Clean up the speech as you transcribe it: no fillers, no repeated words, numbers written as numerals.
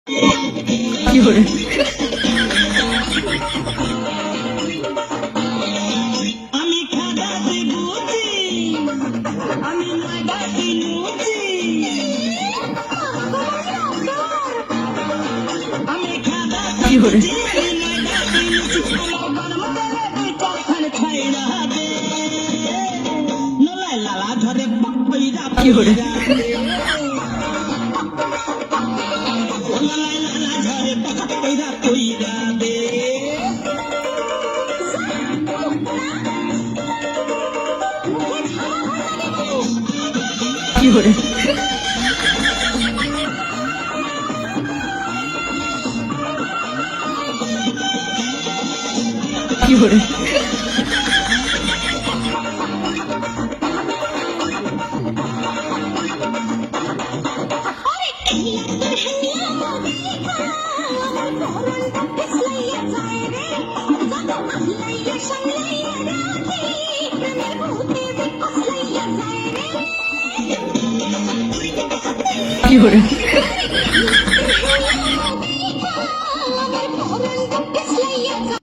কি করে আমি খাদাতে বুঝি আমি নাগাতে নুচি আমি খাদাতে কি করে নাগাতে নুচি আমার বারমতে কখন খাইরা দে নলাই লালা ধরে পকইরা কি করে নলাই লালা ধরে পকইরা কইরা দে কি করে কি করে কি করে